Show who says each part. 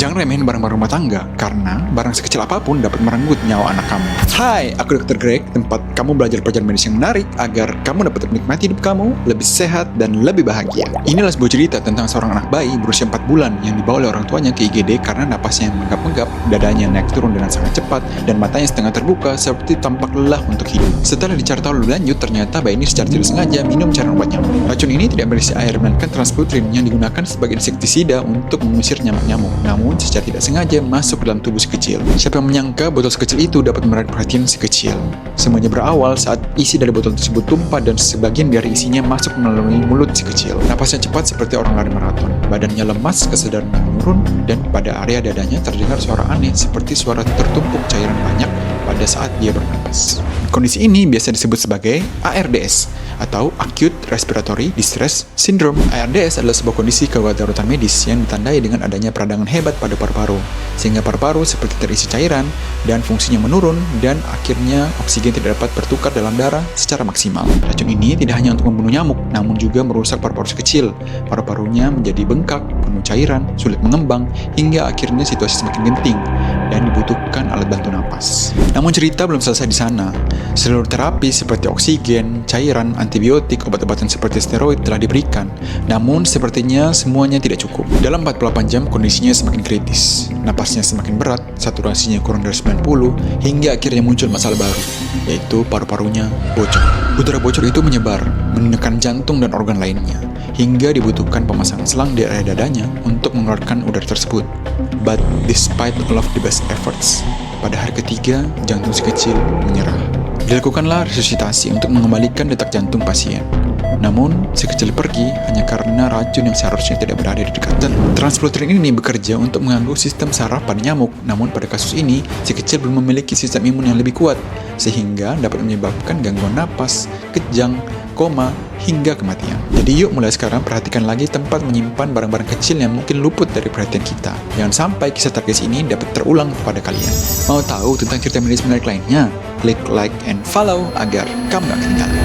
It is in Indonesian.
Speaker 1: Jangan remehin barang-barang rumah tangga, karena barang sekecil apapun dapat merenggut nyawa anak kamu. Hai, aku Dr. Greg, tempat kamu belajar pelajaran medis yang menarik agar kamu dapat menikmati hidup kamu lebih sehat dan lebih bahagia. Inilah sebuah cerita tentang seorang anak bayi berusia 4 bulan yang dibawa oleh orang tuanya ke IGD karena napasnya yang menggap-menggap, dadanya naik turun dengan sangat cepat, dan matanya setengah terbuka seperti tampak lelah untuk hidup. Setelah dicari tahu lebih lanjut, ternyata bayi ini secara tidak sengaja minum cairan obat nyamuk. Racun ini tidak berisi air, melainkan transputrin yang digunakan sebagai insektisida untuk mengusir nyamuk-nyamuk. Namun, secara tidak sengaja masuk ke dalam tubuh si kecil. Siapa yang menyangka botol sekecil itu dapat menarik perhatian si kecil? Semuanya berawal saat isi dari botol tersebut tumpah dan sebagian dari isinya masuk melalui mulut si kecil. Napasnya cepat seperti orang lari maraton. Badannya lemas, kesadarannya menurun, dan pada area dadanya terdengar suara aneh seperti suara tertumpuk cairan banyak pada saat dia bernapas. Kondisi ini biasa disebut sebagai ARDS atau Acute Respiratory Distress Syndrome. ARDS adalah sebuah kondisi gawat darurat medis yang ditandai dengan adanya peradangan hebat pada paru-paru, sehingga paru-paru seperti terisi cairan dan fungsinya menurun dan akhirnya oksigen tidak dapat bertukar dalam darah secara maksimal. Racun ini tidak hanya untuk membunuh nyamuk, namun juga merusak paru-paru kecil. Paru-parunya menjadi bengkak, penuh cairan, sulit mengembang, hingga akhirnya situasi semakin genting dan dibutuhkan alat bantu napas. Namun cerita belum selesai di sana. Seluruh terapi seperti oksigen, cairan, antibiotik, obat-obatan seperti steroid telah diberikan. Namun sepertinya semuanya tidak cukup. Dalam 48 jam kondisinya semakin kritis. Napasnya semakin berat, saturasinya kurang dari 90, hingga akhirnya muncul masalah baru, yaitu paru-parunya bocor. Udara bocor itu menyebar, menekan jantung dan organ lainnya, hingga dibutuhkan pemasangan selang di area dadanya untuk mengeluarkan udara tersebut. But despite all of the best efforts, pada hari ketiga, jantung si kecil menyerah. Dilakukanlah resusitasi untuk mengembalikan detak jantung pasien. Namun, si kecil pergi hanya karena racun yang seharusnya tidak berada di dekat. Transputrin ini bekerja untuk mengganggu sistem saraf pada nyamuk. Namun pada kasus ini, si kecil belum memiliki sistem imun yang lebih kuat, sehingga dapat menyebabkan gangguan napas, kejang, koma, hingga kematian. Jadi yuk mulai sekarang perhatikan lagi tempat menyimpan barang-barang kecil yang mungkin luput dari perhatian kita. Jangan sampai kisah tragis ini dapat terulang kepada kalian. Mau tahu tentang cerita medis menarik lainnya? Klik like and follow agar kamu gak ketinggalan.